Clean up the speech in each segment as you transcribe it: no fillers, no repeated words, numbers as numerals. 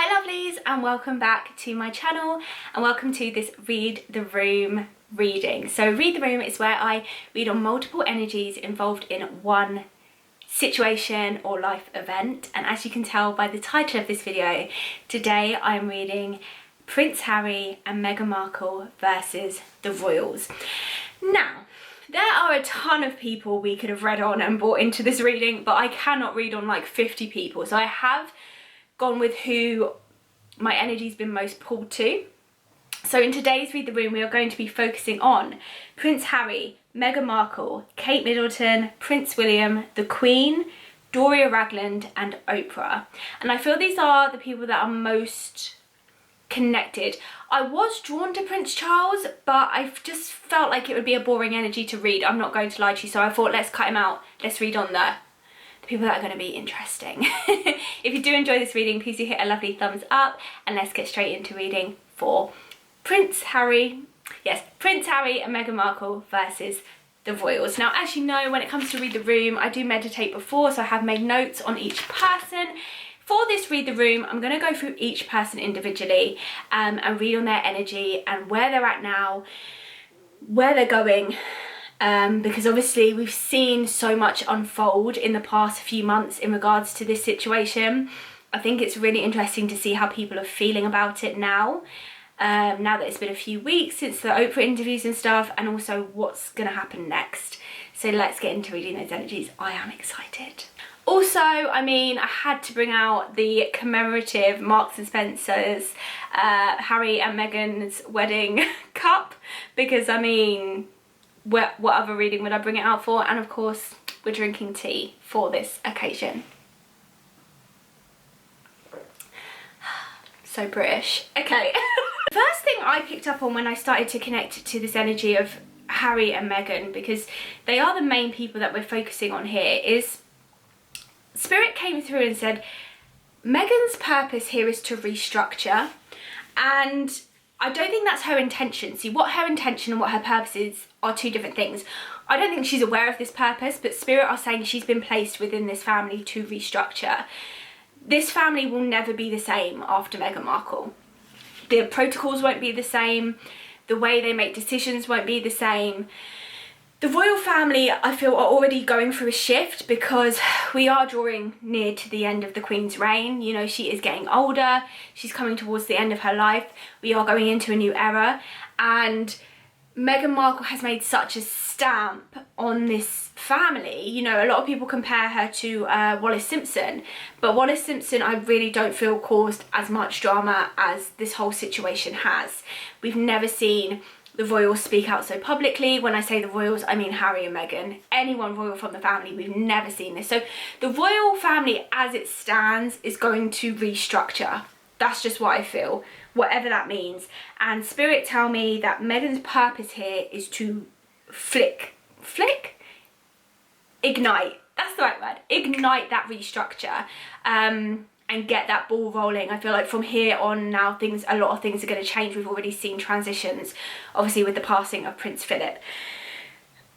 Hi lovelies, and welcome back to my channel and welcome to this Read the Room reading. So Read the Room is where I read on multiple energies involved in one situation or life event, and as you can tell by the title of this video, today I'm reading Prince Harry and Meghan Markle versus the royals. Now, there are a ton of people we could have read on and brought into this reading, but I cannot read on like 50 people, so I have gone with who my energy's been most pulled to. So in today's Read the Room, we are going to be focusing on Prince Harry, Meghan Markle, Kate Middleton, Prince William, the Queen, Doria Ragland and Oprah. And I feel these are the people that are most connected. I was drawn to Prince Charles, but I just felt like it would be a boring energy to read. I'm not going to lie to you, so I thought let's cut him out. Let's read on the people that are going to be interesting. If you do enjoy this reading, please do hit a lovely thumbs up and let's get straight into reading for Prince Harry and Meghan Markle versus the royals. Now, as you know, when it comes to Read the Room, I do meditate before, so I have made notes on each person. For this Read the Room, I'm going to go through each person individually and read on their energy and where they're at now, where they're going, because obviously we've seen so much unfold in the past few months in regards to this situation. I think it's really interesting to see how people are feeling about it now. Now that it's been a few weeks since the Oprah interviews and stuff, and also what's going to happen next. So let's get into reading those energies. I am excited. Also, I mean, I had to bring out the commemorative Marks and Spencer's Harry and Meghan's wedding cup, because I mean, what other reading would I bring it out for? And of course, we're drinking tea for this occasion. So British. Okay. First thing I picked up on when I started to connect to this energy of Harry and Meghan, because they are the main people that we're focusing on here, is Spirit came through and said Meghans' purpose here is to restructure, and I don't think that's her intention. See, what her intention and what her purpose is are two different things. I don't think she's aware of this purpose, but Spirit are saying she's been placed within this family to restructure. This family will never be the same after Meghan Markle. The protocols won't be the same. The way they make decisions won't be the same. The royal family, I feel, are already going through a shift because we are drawing near to the end of the Queen's reign. You know, she is getting older. She's coming towards the end of her life. We are going into a new era. And Meghan Markle has made such a stamp on this family. You know, a lot of people compare her to Wallis Simpson, but Wallis Simpson I really don't feel caused as much drama as this whole situation has. We've never seen the royals speak out so publicly. When I say the royals, I mean Harry and Meghan. Anyone royal from the family, we've never seen this. So the royal family as it stands is going to restructure. That's just what I feel, whatever that means. And Spirit tell me that Meghan's purpose here is to ignite, that's the right word, ignite that restructure, and get that ball rolling. I feel like from here on now, a lot of things are going to change. We've already seen transitions, obviously with the passing of Prince Philip.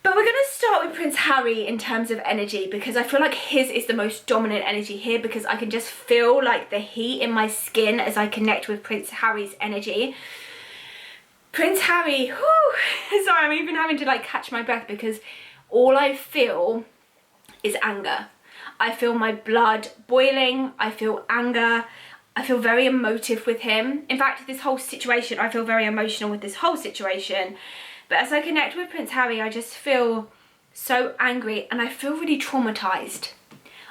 But we're going to start with Prince Harry in terms of energy, because I feel like his is the most dominant energy here, because I can just feel like the heat in my skin as I connect with Prince Harry's energy. Prince Harry, whew, sorry, I'm even having to like catch my breath because all I feel is anger. I feel my blood boiling, I feel anger, I feel very emotive with him. In fact, this whole situation, I feel very emotional with this whole situation. But as I connect with Prince Harry, I just feel so angry and I feel really traumatized.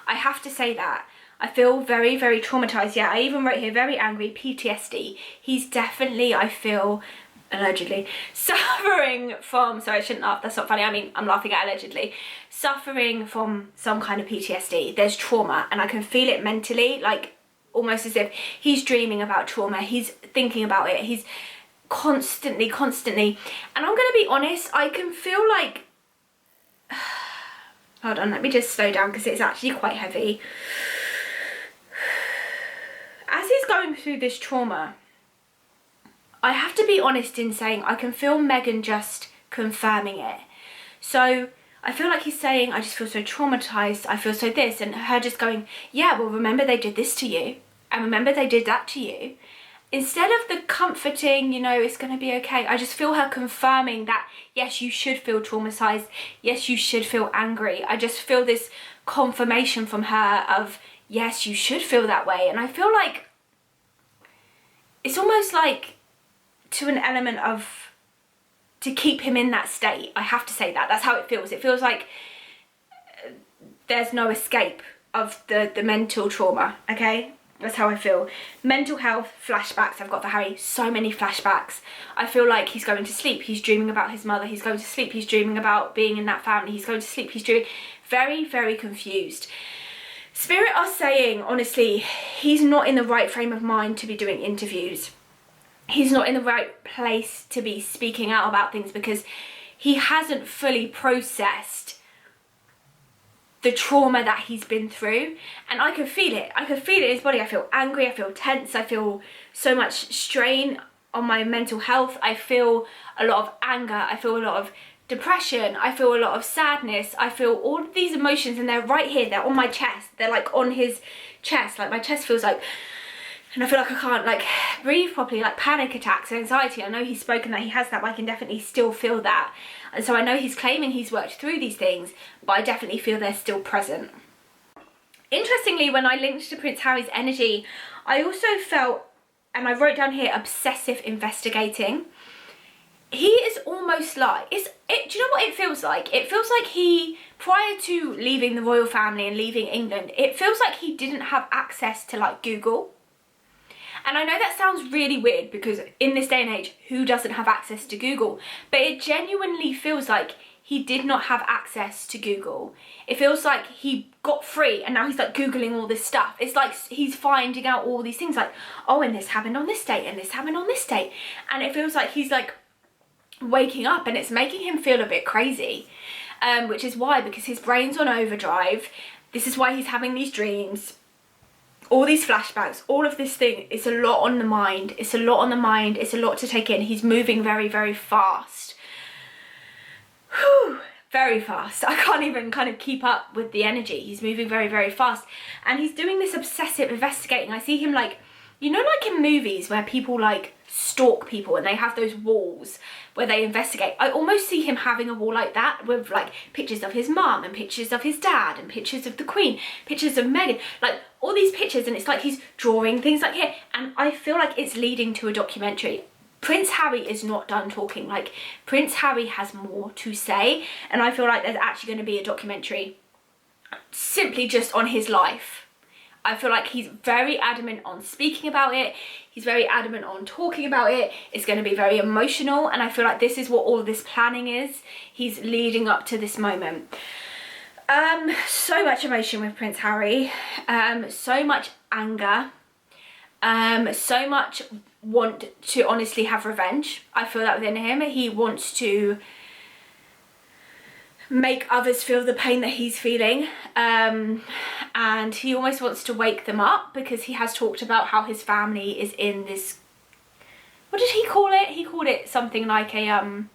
I have to say that. I feel very, very traumatized. Yeah, I even wrote here, very angry, PTSD. He's definitely, I feel, allegedly, suffering from, sorry, I shouldn't laugh, that's not funny, I mean, I'm laughing at allegedly, suffering from some kind of PTSD. There's trauma and I can feel it mentally, like almost as if he's dreaming about trauma, he's thinking about it, he's constantly, and I'm gonna be honest, I can feel like, hold on, let me just slow down because it's actually quite heavy. As he's going through this trauma, I have to be honest in saying I can feel Meghan just confirming it. So I feel like he's saying, I just feel so traumatized, I feel so this, and her just going, yeah, well, remember they did this to you, and remember they did that to you, instead of the comforting, you know, it's going to be okay, I just feel her confirming that, yes, you should feel traumatized. Yes, you should feel angry. I just feel this confirmation from her of, yes, you should feel that way. And I feel like it's almost like to an element of to keep him in that state. I have to say that. That's how it feels. It feels like there's no escape of the mental trauma, okay? That's how I feel. Mental health, flashbacks. I've got for Harry so many flashbacks. I feel like he's going to sleep. He's dreaming about his mother. He's going to sleep. He's dreaming about being in that family. He's going to sleep. He's dreaming. Very, very confused. Spirit are saying, honestly, he's not in the right frame of mind to be doing interviews. He's not in the right place to be speaking out about things because he hasn't fully processed the trauma that he's been through. And I can feel it. I can feel it in his body. I feel angry. I feel tense. I feel so much strain on my mental health. I feel a lot of anger. I feel a lot of depression. I feel a lot of sadness. I feel all of these emotions, and they're right here. They're on my chest. They're like on his chest. Like my chest feels like, and I feel like I can't like breathe properly, like panic attacks and anxiety. I know he's spoken that he has that, but I can definitely still feel that. And so I know he's claiming he's worked through these things, but I definitely feel they're still present. Interestingly, when I linked to Prince Harry's energy, I also felt, and I wrote down here, obsessive investigating. He is almost like, do you know what it feels like? It feels like he, prior to leaving the royal family and leaving England, it feels like he didn't have access to like Google. And I know that sounds really weird because in this day and age, who doesn't have access to Google? But it genuinely feels like he did not have access to Google. It feels like he got free and now he's like Googling all this stuff. It's like he's finding out all these things like, oh, and this happened on this date and this happened on this date. And it feels like he's like waking up and it's making him feel a bit crazy. Which is why, because his brain's on overdrive. This is why he's having these dreams. All these flashbacks, all of this thing, it's a lot on the mind. It's a lot on the mind. It's a lot to take in. He's moving very, very fast. Whew, very fast. I can't even kind of keep up with the energy. He's moving very, very fast. And he's doing this obsessive investigating. I see him like, you know, like in movies where people like stalk people and they have those walls where they investigate. I almost see him having a wall like that with like pictures of his mum and pictures of his dad and pictures of the Queen, pictures of Meghan, like all these pictures, and it's like he's drawing things like here, and I feel like it's leading to a documentary. Prince Harry is not done talking. Like Prince Harry has more to say, and I feel like there's actually going to be a documentary simply just on his life. I feel like he's very adamant on speaking about it. He's very adamant on talking about it. It's going to be very emotional. And I feel like this is what all of this planning is. He's leading up to this moment. So much emotion with Prince Harry. So much anger. So much want to honestly have revenge. I feel that within him. He wants to make others feel the pain that he's feeling, and he almost wants to wake them up because he has talked about how his family is in this, what did he call it? He called it something like a not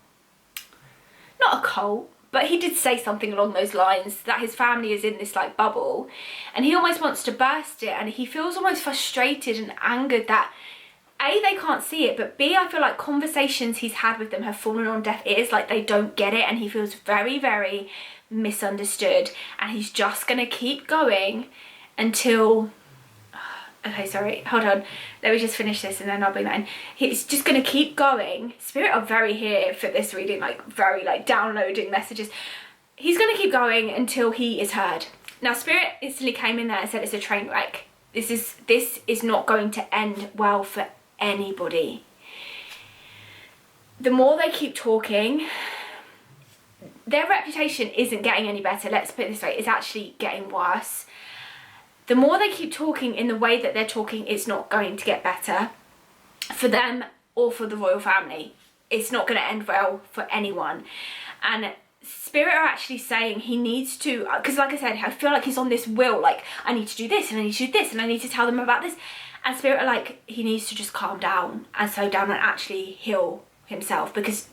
a cult, but he did say something along those lines, that his family is in this like bubble, and he almost wants to burst it, and he feels almost frustrated and angered that A, they can't see it, but B, I feel like conversations he's had with them have fallen on deaf ears, like they don't get it, and he feels very, very misunderstood, and he's just gonna keep going until, okay, sorry, hold on, let me just finish this and then I'll bring that in. He's just gonna keep going. Spirit are very here for this reading, like very like downloading messages. He's gonna keep going until he is heard. Now Spirit instantly came in there and said it's a train wreck. This is not going to end well for anybody. The more they keep talking, their reputation isn't getting any better. Let's put it this way, it's actually getting worse. The more they keep talking in the way that they're talking, it's not going to get better for them or for the royal family. It's not going to end well for anyone. And Spirit are actually saying he needs to, because like I said, I feel like he's on this wheel, like I need to do this and I need to do this and I need to tell them about this. And Spirit are like, he needs to just calm down and slow down, and actually he'll himself, because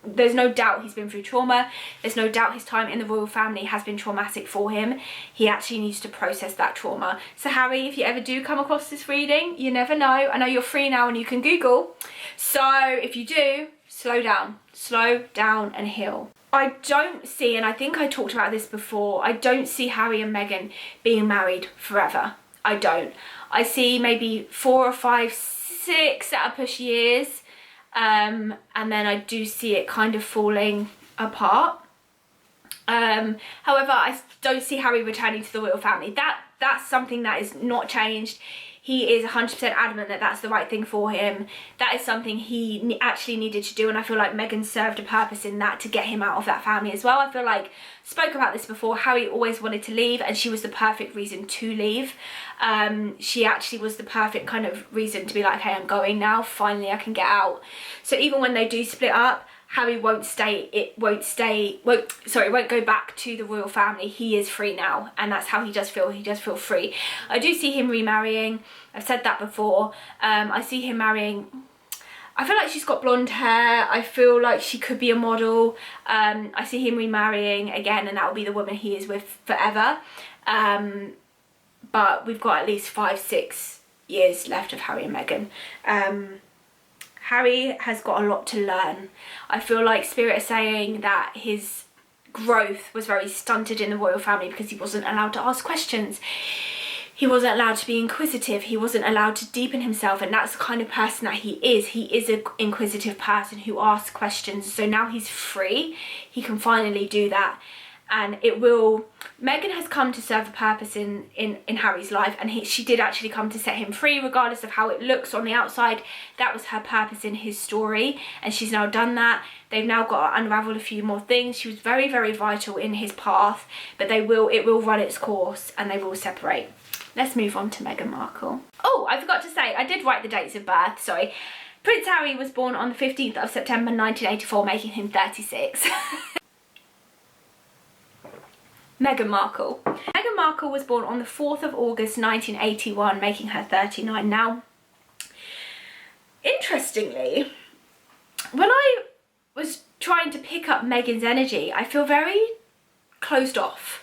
there's no doubt he's been through trauma. There's no doubt his time in the royal family has been traumatic for him. He actually needs to process that trauma. So Harry, if you ever do come across this reading, you never know. I know you're free now and you can Google. So if you do, slow down and heal. I don't see, and I think I talked about this before, I don't see Harry and Meghan being married forever. I don't. I see maybe 4 or 5, 6 at a push years. And then I do see it kind of falling apart. However, I don't see Harry returning to the royal family. That's something that is not changed. He is 100% adamant that that's the right thing for him. That is something he actually needed to do, and I feel like Meghan served a purpose in that to get him out of that family as well. I feel like, spoke about this before, Harry always wanted to leave, and she was the perfect reason to leave. She actually was the perfect kind of reason to be like, hey, I'm going now, finally I can get out. So even when they do split up, Harry won't go back to the royal family. He is free now, and that's how he does feel. He does feel free. I do see him remarrying. I've said that before. I see him marrying, I feel like she's got blonde hair. I feel like she could be a model. I see him remarrying again, and that will be the woman he is with forever. But we've got at least 5, 6 years left of Harry and Meghan. Harry has got a lot to learn. I feel like Spirit is saying that his growth was very stunted in the royal family because he wasn't allowed to ask questions. He wasn't allowed to be inquisitive. He wasn't allowed to deepen himself, and that's the kind of person that he is. He is an inquisitive person who asks questions. So now he's free. He can finally do that. And it will, Meghan has come to serve a purpose in Harry's life, and she did actually come to set him free, regardless of how it looks on the outside. That was her purpose in his story, and she's now done that. They've now got to unravel a few more things. She was very, very vital in his path, but it will run its course, and they will separate. Let's move on to Meghan Markle. Oh, I forgot to say, I did write the dates of birth, sorry. Prince Harry was born on the 15th of September 1984, making him 36. Meghan Markle. Meghan Markle was born on the 4th of August 1981, making her 39 now. Interestingly, when I was trying to pick up Meghans Energy, I feel very closed off.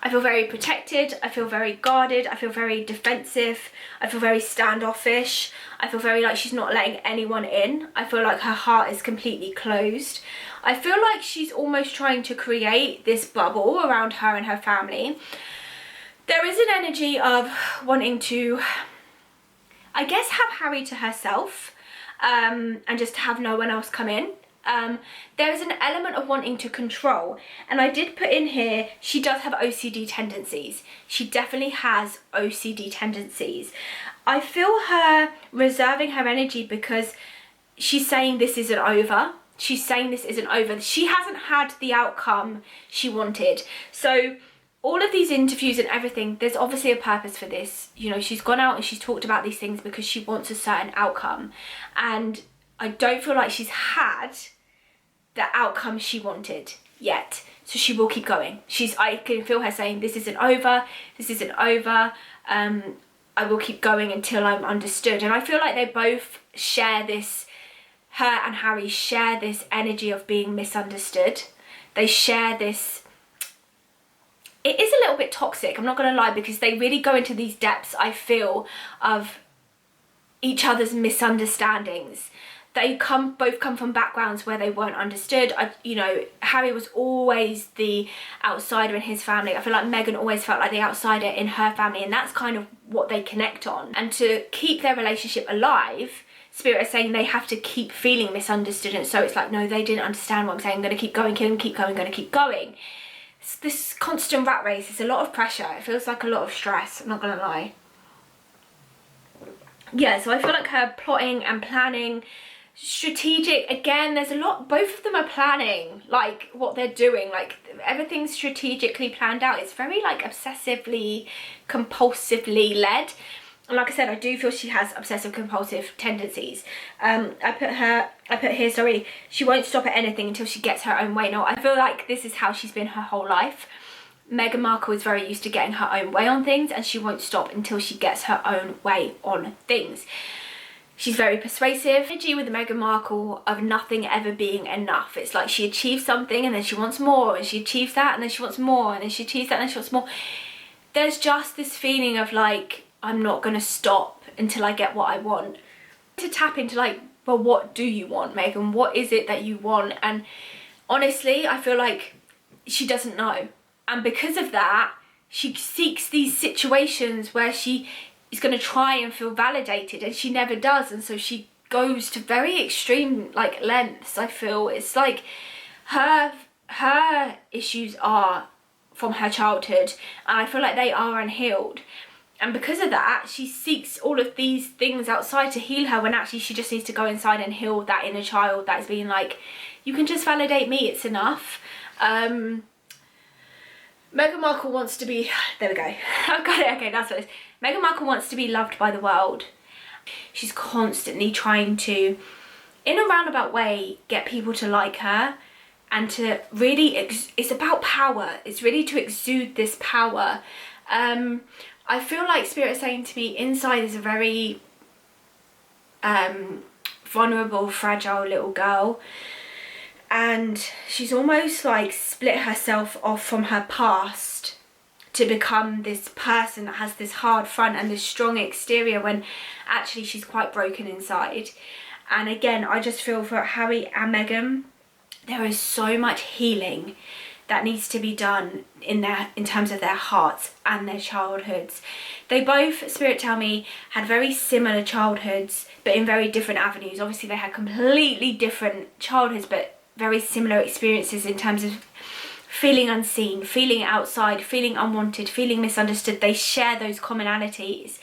I feel very protected, I feel very guarded, I feel very defensive, I feel very standoffish, I feel very like she's not letting anyone in. I feel like her heart is completely closed. I feel like she's almost trying to create this bubble around her and her family. There is an energy of wanting to, I guess, have Harry to herself, and just have no one else come in. There is an element of wanting to control, and I did put in here, she does have OCD tendencies. She definitely has OCD tendencies. I feel her reserving her energy because she's saying this isn't over. She's saying this isn't over. She hasn't had the outcome she wanted. So all of these interviews and everything, there's obviously a purpose for this. You know, she's gone out and she's talked about these things because she wants a certain outcome. And I don't feel like she's had the outcome she wanted yet. So she will keep going. I can feel her saying, this isn't over, this isn't over. I will keep going until I'm understood. And I feel like they both share this, her and Harry share this energy of being misunderstood. They share this, it is a little bit toxic, I'm not going to lie, because they really go into these depths, I feel, of each other's misunderstandings. They both come from backgrounds where they weren't understood. You know, Harry was always the outsider in his family. I feel like Meghan always felt like the outsider in her family, and that's kind of what they connect on. And to keep their relationship alive, Spirit is saying they have to keep feeling misunderstood. And so it's like, no, they didn't understand what I'm saying. I'm going to keep going, keep going, going to keep going. It's this constant rat race. It's a lot of pressure. It feels like a lot of stress. I'm not going to lie. Yeah, so I feel like her plotting and planning, strategic, again, there's a lot, both of them are planning like what they're doing, like everything's strategically planned out. It's very like obsessively compulsively led, and like I said, I do feel she has obsessive compulsive tendencies. I put here, sorry, she won't stop at anything until she gets her own way. No, I feel like this is how she's been her whole life. Meghan Markle is very used to getting her own way on things, and she won't stop until she gets her own way on things. She's very persuasive. Energy with Meghan Markle of nothing ever being enough. It's like she achieves something and then she wants more, and she achieves that and then she wants more, and then she achieves that and then she wants more. There's just this feeling of like, I'm not gonna stop until I get what I want. To tap into like, well, what do you want, Meghan? What is it that you want? And honestly, I feel like she doesn't know. And because of that, she seeks these situations where she is going to try and feel validated, and she never does. And so she goes to very extreme like lengths. I feel it's like her issues are from her childhood, and I feel like they are unhealed. And because of that, she seeks all of these things outside to heal her, when actually she just needs to go inside and heal that inner child that is being like, you can just validate me, it's enough. Meghan Markle wants to be, there we go, I've got it, okay, that's what it is. Meghan Markle wants to be loved by the world. She's constantly trying to, in a roundabout way, get people to like her, and to really, it's about power. It's really to exude this power. I feel like Spirit is saying to me, inside is a very vulnerable, fragile little girl. And she's almost like split herself off from her past to become this person that has this hard front and this strong exterior, when actually she's quite broken inside. And again, I just feel for Harry and Meghan, there is so much healing that needs to be done in terms of their hearts and their childhoods. They both, Spirit tell me, had very similar childhoods, but in very different avenues. Obviously they had completely different childhoods, but very similar experiences in terms of feeling unseen, feeling outside, feeling unwanted, feeling misunderstood. They share those commonalities.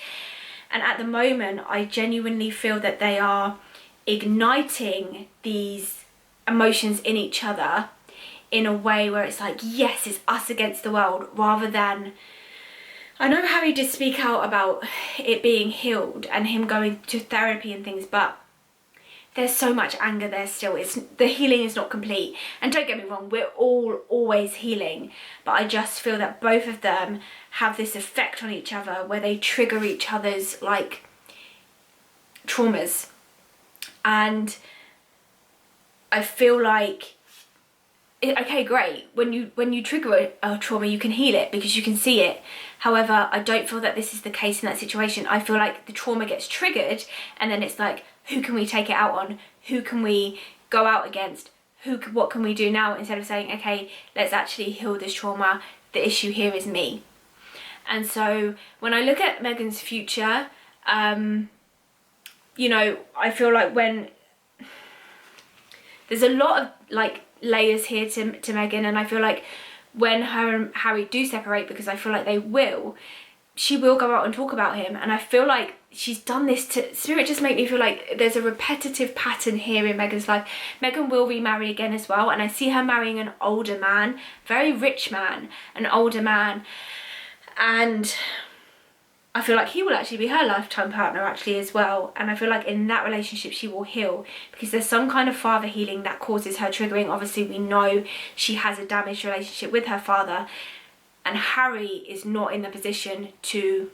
And at the moment, I genuinely feel that they are igniting these emotions in each other in a way where it's like, yes, it's us against the world, rather than, I know Harry did speak out about it being healed and him going to therapy and things, but there's so much anger there still. The healing is not complete. And don't get me wrong, we're all always healing. But I just feel that both of them have this effect on each other where they trigger each other's like traumas. And I feel like, okay, great. When you trigger a trauma, you can heal it because you can see it. However, I don't feel that this is the case in that situation. I feel like the trauma gets triggered and then it's like, who can we take it out on? Who can we go out against? What can we do now? Instead of saying, okay, let's actually heal this trauma. The issue here is me. And so when I look at Meghans Future, you know, I feel like when there's a lot of like layers here to Meghan, and I feel like when her and Harry do separate, because I feel like they will, she will go out and talk about him. And I feel like she's done this to, Spirit just make me feel like there's a repetitive pattern here in Meghan's life. Meghan will remarry again as well, and I see her marrying an older man, very rich man, an older man, and I feel like he will actually be her lifetime partner actually as well. And I feel like in that relationship she will heal, because there's some kind of father healing that causes her triggering. Obviously we know she has a damaged relationship with her father, and Harry is not in the position to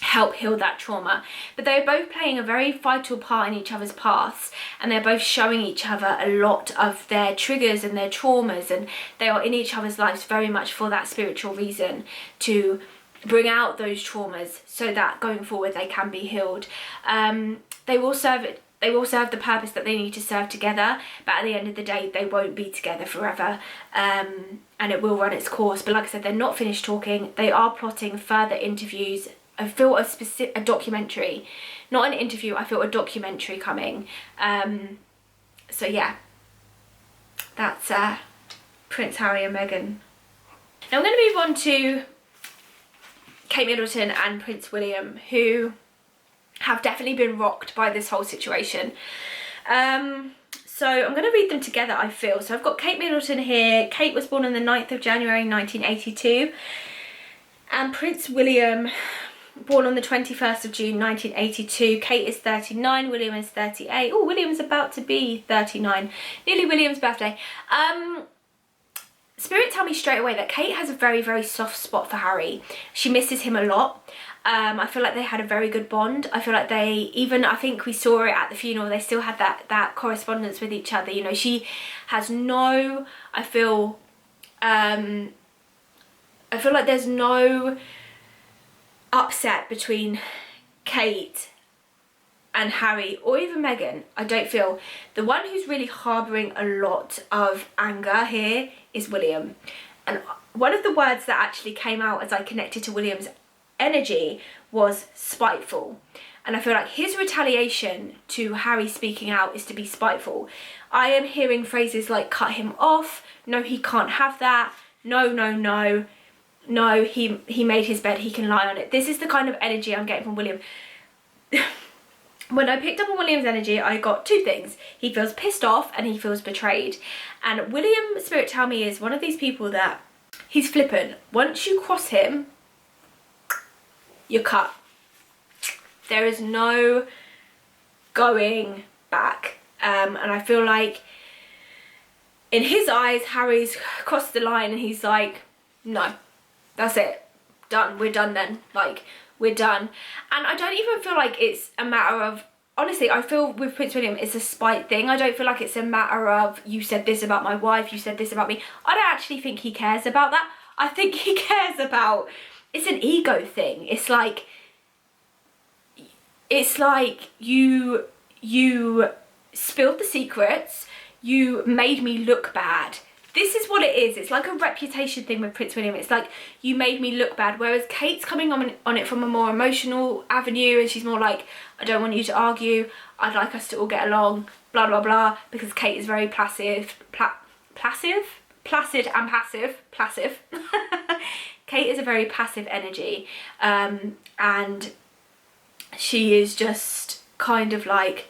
help heal that trauma. But they're both playing a very vital part in each other's paths, and they're both showing each other a lot of their triggers and their traumas, and they are in each other's lives very much for that spiritual reason, to bring out those traumas so that going forward they can be healed. They will serve the purpose that they need to serve together, but at the end of the day they won't be together forever, and it will run its course. But like I said, they're not finished talking. They are plotting further interviews. I feel a documentary, not an interview, I feel a documentary coming. So yeah, that's Prince Harry and Meghan. Now I'm going to move on to Kate Middleton and Prince William, who have definitely been rocked by this whole situation. So I'm going to read them together, I feel. So I've got Kate Middleton here. Kate was born on the 9th of January 1982. And Prince William, born on the 21st of June 1982. Kate is 39, William is 38. Oh, William's about to be 39. Nearly William's birthday. Spirit tell me straight away that Kate has a very, very soft spot for Harry. She misses him a lot. I feel like they had a very good bond. I feel like they, even, I think we saw it at the funeral, they still had that correspondence with each other. You know, she has no, I feel like there's no upset between Kate and Harry or even Meghan. I don't feel. The one who's really harbouring a lot of anger here is William. And one of the words that actually came out as I connected to William's energy was spiteful. And I feel like his retaliation to Harry speaking out is to be spiteful. I am hearing phrases like cut him off, no he can't have that, no, no, no, no, he made his bed, he can lie on it. This is the kind of energy I'm getting from William. When I picked up on William's energy, I got two things. He feels pissed off and he feels betrayed. And William, Spirit tell me, is one of these people that he's flippant. Once you cross him, you're cut. There is no going back. And I feel like in his eyes, Harry's crossed the line and he's like, no, that's it. Done. We're done then. Like, we're done. And I don't even feel like it's a matter of, honestly, I feel with Prince William it's a spite thing. I don't feel like it's a matter of you said this about my wife, you said this about me. I don't actually think he cares about that. I think he cares about, it's an ego thing. It's like you spilled the secrets, you made me look bad. This is what it is. It's like a reputation thing with Prince William. It's like, you made me look bad. Whereas Kate's coming on it from a more emotional avenue, and she's more like, I don't want you to argue. I'd like us to all get along, blah, blah, blah. Because Kate is very placid and passive. Kate is a very passive energy. And she is just kind of like,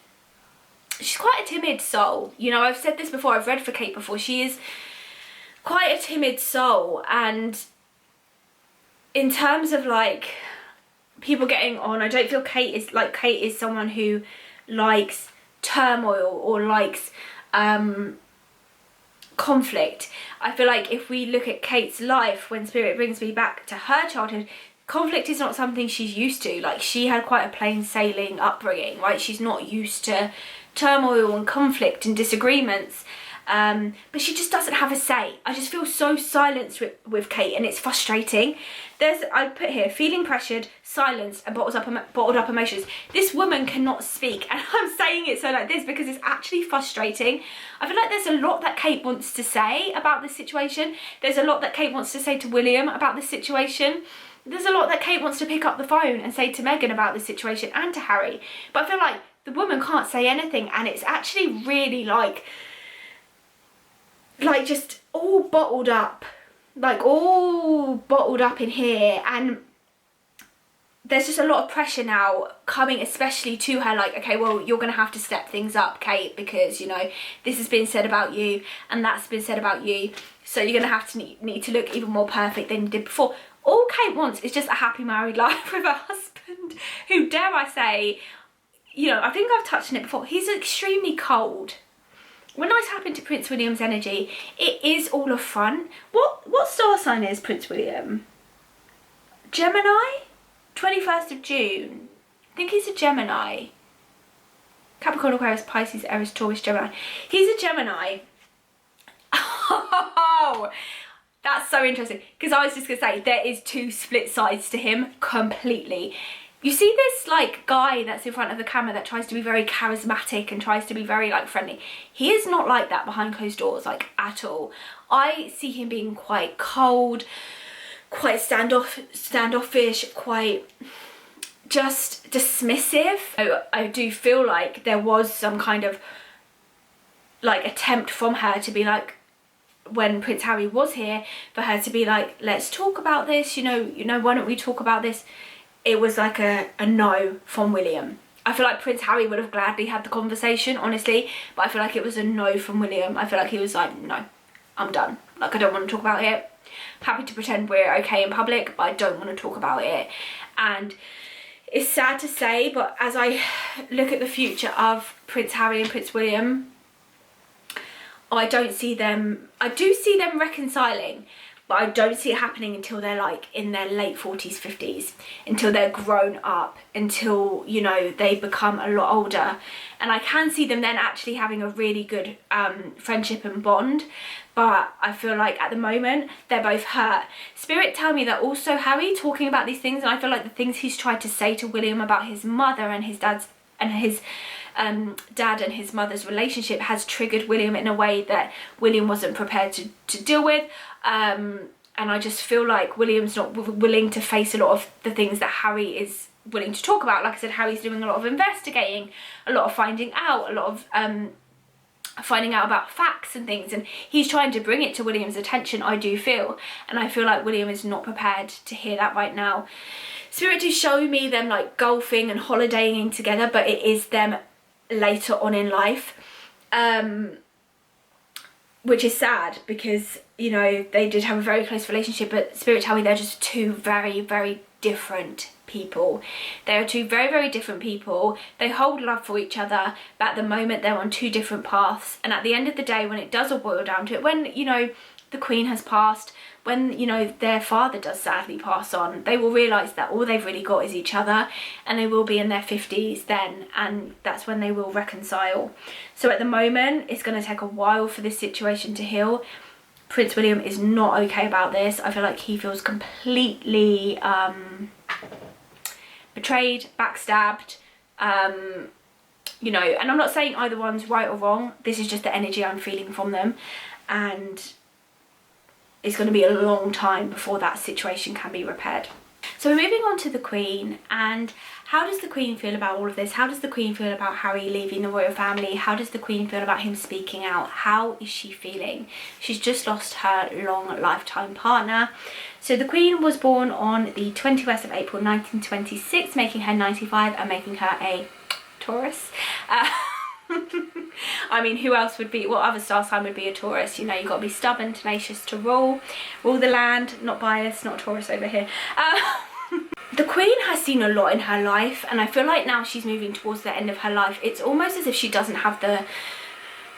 she's quite a timid soul. You know, I've said this before, I've read for Kate before. She is quite a timid soul, and in terms of like people getting on, I don't feel Kate is someone who likes turmoil or likes conflict. I feel like if we look at Kate's life, when Spirit brings me back to her childhood, conflict is not something she's used to. Like, she had quite a plain sailing upbringing, right? She's not used to turmoil and conflict and disagreements, but she just doesn't have a say. I just feel so silenced with Kate, and it's frustrating. I put here, feeling pressured, silenced, and bottled up emotions. This woman cannot speak, and I'm saying it so like this because it's actually frustrating. I feel like there's a lot that Kate wants to say about this situation. There's a lot that Kate wants to say to William about this situation. There's a lot that Kate wants to pick up the phone and say to Meghan about this situation, and to Harry. But I feel like the woman can't say anything, and it's actually really like just all bottled up, like all bottled up in here. And there's just a lot of pressure now coming, especially to her, like, okay, well, you're gonna have to step things up, Kate, because, you know, this has been said about you and that's been said about you, so you're gonna have to need to look even more perfect than you did before. All Kate wants is just a happy married life with her husband, who, dare I say, you know, I think I've touched on it before, he's extremely cold. When I tap into Prince William's energy, it is all a front. What star sign is Prince William? Gemini? 21st of June. I think he's a Gemini. Capricorn, Aquarius, Pisces, Aries, Taurus, Gemini. He's a Gemini. Oh, that's so interesting. Because I was just going to say, there is two split sides to him completely. You see this like guy that's in front of the camera that tries to be very charismatic and tries to be very like friendly. He is not like that behind closed doors, like, at all. I see him being quite cold, quite standoffish, quite just dismissive. I do feel like there was some kind of like attempt from her to be like, when Prince Harry was here, for her to be like, let's talk about this, you know, why don't we talk about this? It was like a no from William. I feel like Prince Harry would have gladly had the conversation, honestly, but I feel like it was a no from William. I feel like he was like, no, I'm done. Like, I don't want to talk about it. Happy to pretend we're okay in public, but I don't want to talk about it. And it's sad to say, but as I look at the future of Prince Harry and Prince William, I do see them reconciling, but I don't see it happening until they're like in their late 40s, 50s, until they're grown up, until, you know, they become a lot older. And I can see them then actually having a really good friendship and bond. But I feel like at the moment they're both hurt. Spirit tell me that also Harry talking about these things, and I feel like the things he's tried to say to William about his mother and his dad's and his dad and his mother's relationship has triggered William in a way that William wasn't prepared to deal with. And I just feel like William's not willing to face a lot of the things that Harry is willing to talk about. Like I said, Harry's doing a lot of investigating, a lot of finding out, a lot of finding out about facts and things, and he's trying to bring it to William's attention, I do feel, and I feel like William is not prepared to hear that right now. Spirit do show me them like golfing and holidaying together, but it is them later on in life, which is sad because, you know, they did have a very close relationship, but Spirit tell me they're just two very, very different people. They are two very, very different people. They hold love for each other, but at the moment they're on two different paths. And at the end of the day, when it does all boil down to it, when, you know, the Queen has passed, when, you know, their father does sadly pass on, they will realise that all they've really got is each other, and they will be in their 50s then, and that's when they will reconcile. So at the moment, it's going to take a while for this situation to heal. Prince William is not okay about this. I feel like he feels completely betrayed, backstabbed, you know, and I'm not saying either one's right or wrong. This is just the energy I'm feeling from them, and it's going to be a long time before that situation can be repaired. So we're moving on to the Queen, and how does the Queen feel about all of this? How does the Queen feel about Harry leaving the royal family? How does the Queen feel about him speaking out? How is she feeling? She's just lost her long lifetime partner. So the Queen was born on the 21st of April 1926, making her 95 and making her a Taurus. I mean, who else would be, what other star sign would be a Taurus? You know, you've got to be stubborn, tenacious to rule the land, not biased, not Taurus over here. The Queen has seen a lot in her life, and I feel like now she's moving towards the end of her life. It's almost as if she doesn't have the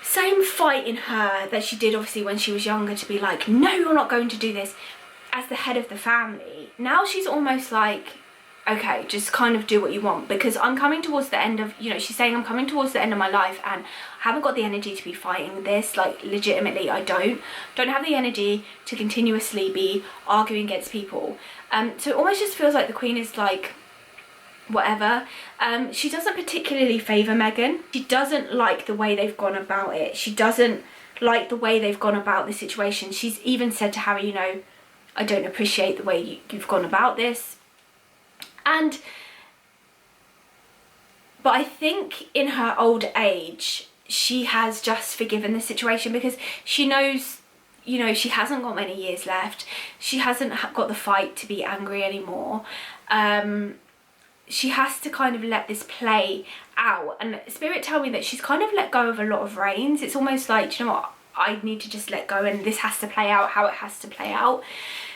same fight in her that she did obviously when she was younger to be like, no, you're not going to do this, as the head of the family. Now she's almost like, okay, just kind of do what you want, because I'm coming towards the end of, you know, she's saying I'm coming towards the end of my life and I haven't got the energy to be fighting this, like legitimately I don't have the energy to continuously be arguing against people. So it almost just feels like the Queen is like, whatever. She doesn't particularly favour Meghan. She doesn't like the way they've gone about it. She doesn't like the way they've gone about the situation. She's even said to Harry, you know, I don't appreciate the way you've gone about this. But I think in her old age, she has just forgiven the situation because she knows, you know, she hasn't got many years left. She hasn't got the fight to be angry anymore. She has to kind of let this play out. And Spirit tell me that she's kind of let go of a lot of reins. It's almost like, you know what, I need to just let go and this has to play out how it has to play out.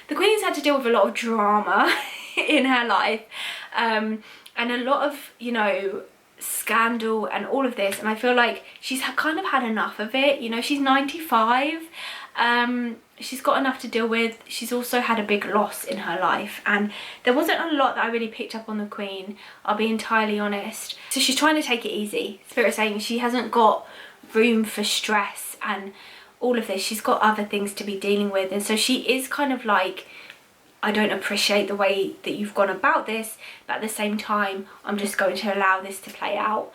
The Queen's had to deal with a lot of drama in her life, and a lot of, you know, scandal and all of this, and I feel like she's kind of had enough of it. You know, she's 95, she's got enough to deal with. She's also had a big loss in her life, and there wasn't a lot that I really picked up on the Queen, I'll be entirely honest. So she's trying to take it easy. Spirit's saying she hasn't got room for stress and all of this. She's got other things to be dealing with, and so she is kind of like, I don't appreciate the way that you've gone about this, but at the same time, I'm just going to allow this to play out.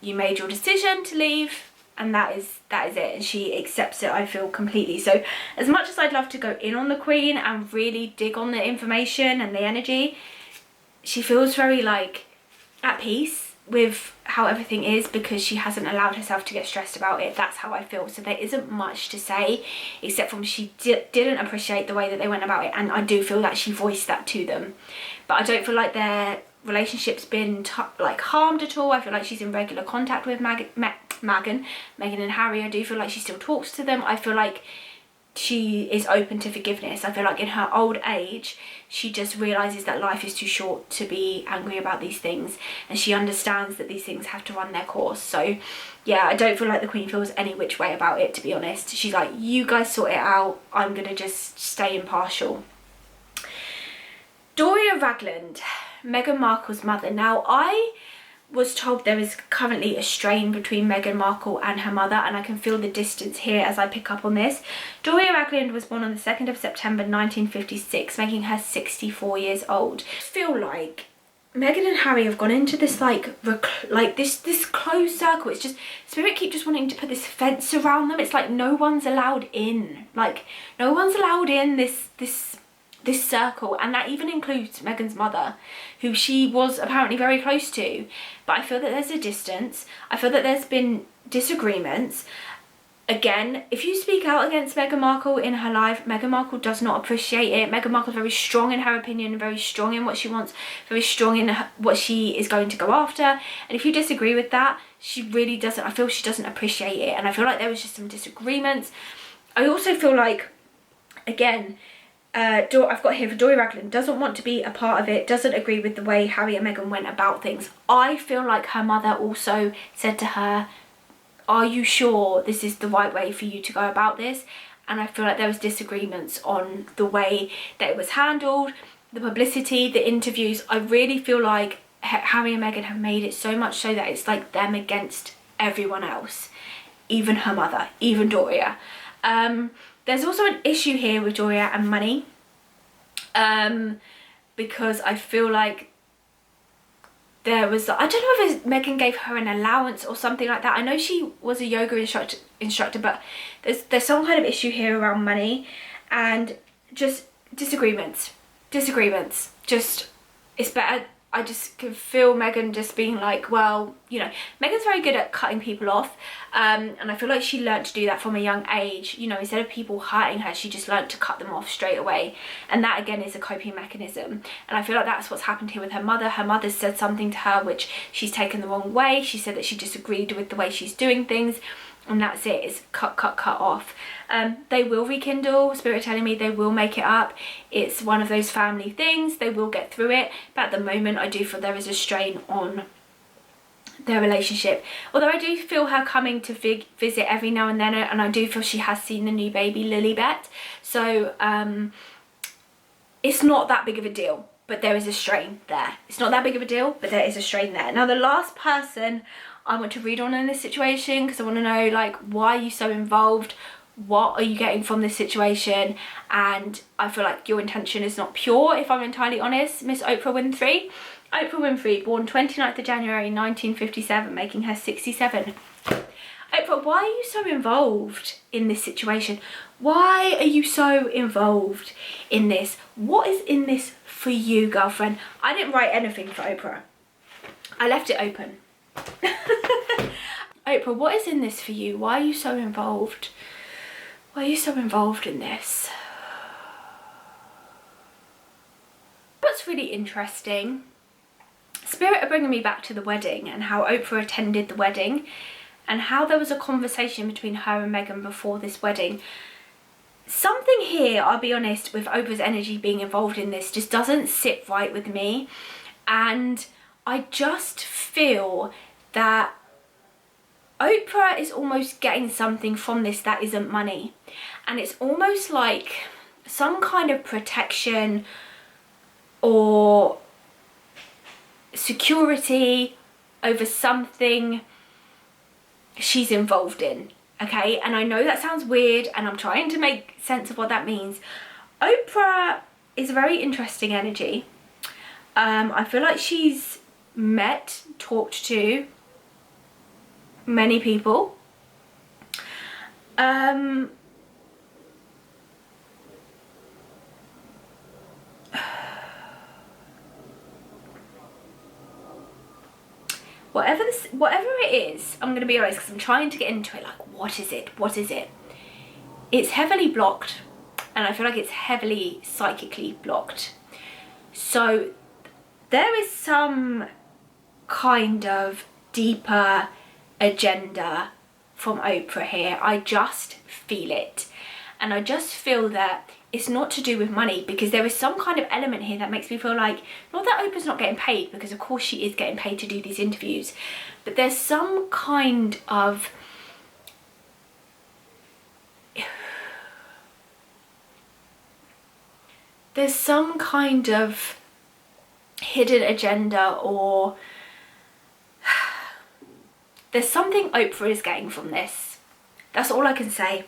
You made your decision to leave, and that is it, and she accepts it, I feel, completely. So as much as I'd love to go in on the Queen and really dig on the information and the energy, she feels very like at peace with how everything is because she hasn't allowed herself to get stressed about it. That's how I feel. So there isn't much to say except from she didn't appreciate the way that they went about it, and I do feel that she voiced that to them, but I don't feel like their relationship's been like harmed at all. I feel like she's in regular contact with Meghan and Harry. I do feel like she still talks to them. I feel like she is open to forgiveness. I feel like in her old age, she just realises that life is too short to be angry about these things, and she understands that these things have to run their course. So yeah, I don't feel like the Queen feels any which way about it, to be honest. She's like, you guys sort it out, I'm gonna just stay impartial. Doria Ragland, Meghan Markle's mother. Now, I was told there is currently a strain between Meghan Markle and her mother, and I can feel the distance here as I pick up on this. Doria Ragland was born on the 2nd of September 1956, making her 64 years old. I feel like Meghan and Harry have gone into this this closed circle. It's just, Spirit keep just wanting to put this fence around them. It's like no one's allowed in. Like no one's allowed in this circle, and that even includes Meghan's mother, who she was apparently very close to. But I feel that there's a distance. I feel that there's been disagreements. Again, if you speak out against Meghan Markle in her life, Meghan Markle does not appreciate it. Meghan Markle's very strong in her opinion, very strong in what she wants, very strong in what she is going to go after. And if you disagree with that, she really doesn't, I feel she doesn't appreciate it. And I feel like there was just some disagreements. I also feel like, again, I've got here for Doria Ragland, doesn't want to be a part of it, doesn't agree with the way Harry and Meghan went about things. I feel like her mother also said to her, are you sure this is the right way for you to go about this? And I feel like there was disagreements on the way that it was handled, the publicity, the interviews. I really feel like Harry and Meghan have made it so much so that it's like them against everyone else, even her mother, even Doria. There's also an issue here with Doria and money, because I feel like there was, I don't know if Meghan gave her an allowance or something like that. I know she was a yoga instructor, but there's some kind of issue here around money, and just disagreements. Just, it's better. I just can feel Meghan just being like, well, you know, Meghan's very good at cutting people off, and I feel like she learnt to do that from a young age. You know, instead of people hurting her, she just learnt to cut them off straight away, and that again is a coping mechanism. And I feel like that's what's happened here with her mother. Her mother said something to her which she's taken the wrong way. She said that she disagreed with the way she's doing things, and that's it. It's cut off. They will rekindle. Spirit telling me they will make it up. It's one of those family things. They will get through it. But at the moment, I do feel there is a strain on their relationship. Although I do feel her coming to visit every now and then, and I do feel she has seen the new baby, Lilibet. So it's not that big of a deal, but there is a strain there. It's not that big of a deal, but there is a strain there. Now, the last person I want to read on in this situation, because I want to know, like, why are you so involved? What are you getting from this situation? And I feel like your intention is not pure, if I'm entirely honest. Miss Oprah Winfrey. Oprah Winfrey, born 29th of January 1957, making her 67. Oprah, why are you so involved in this situation? Why are you so involved in this? What is in this for you, girlfriend? I didn't write anything for Oprah. I left it open. Oprah, what is in this for you? Why are you so involved? Why are you so involved in this? What's really interesting, Spirit are bringing me back to the wedding and how Oprah attended the wedding and how there was a conversation between her and Meghan before this wedding. Something here, I'll be honest, with Oprah's energy being involved in this just doesn't sit right with me, and I just feel that Oprah is almost getting something from this that isn't money, and it's almost like some kind of protection or security over something she's involved in, okay? And I know that sounds weird, and I'm trying to make sense of what that means. Oprah is a very interesting energy. I feel like she's talked to many people. Whatever it is, I'm gonna be honest, because I'm trying to get into it, like, what is it? It's heavily blocked, and I feel like it's heavily psychically blocked. So there is some kind of deeper agenda from Oprah here. I just feel it. And I just feel that it's not to do with money, because there is some kind of element here that makes me feel like, not that Oprah's not getting paid, because of course she is getting paid to do these interviews, but there's some kind of hidden agenda, or there's something Oprah is getting from this. That's all I can say.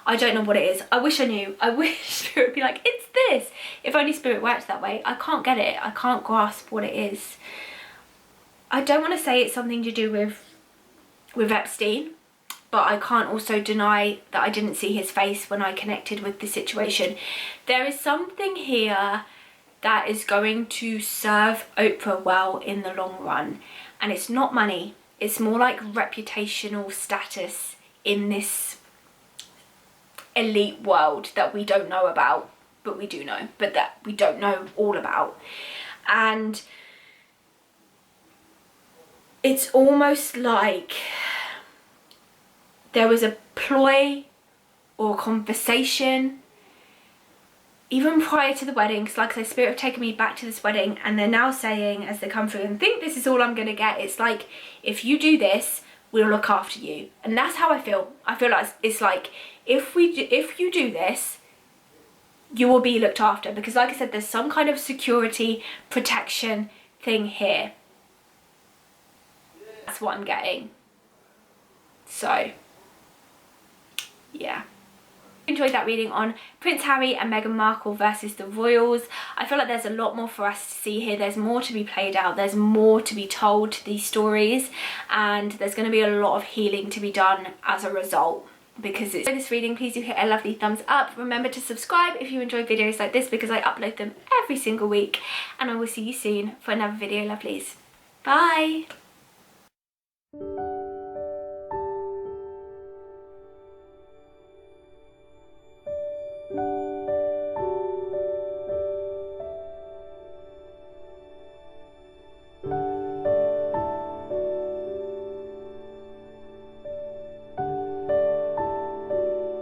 I don't know what it is. I wish I knew. I wish Spirit would be like, it's this. If only Spirit worked that way. I can't get it. I can't grasp what it is. I don't want to say it's something to do with Epstein, but I can't also deny that I didn't see his face when I connected with the situation. There is something here that is going to serve Oprah well in the long run. And it's not money. It's more like reputational status in this elite world that we don't know about, but we do know, but that we don't know all about. And it's almost like there was a ploy or conversation even prior to the wedding, because like I said, Spirit have taken me back to this wedding, and they're now saying, as they come through and think this is all I'm going to get, it's like, if you do this, we'll look after you. And that's how I feel. I feel like it's like, if you do this, you will be looked after, because like I said, there's some kind of security protection thing here. That's what I'm getting. So yeah, enjoyed that reading on Prince Harry and Meghan Markle versus the royals. I feel like there's a lot more for us to see here. There's more to be played out. There's more to be told to these stories, and there's going to be a lot of healing to be done as a result. Because it's this reading, please do hit a lovely thumbs up. Remember to subscribe if you enjoy videos like this, because I upload them every single week, and I will see you soon for another video, lovelies. Bye.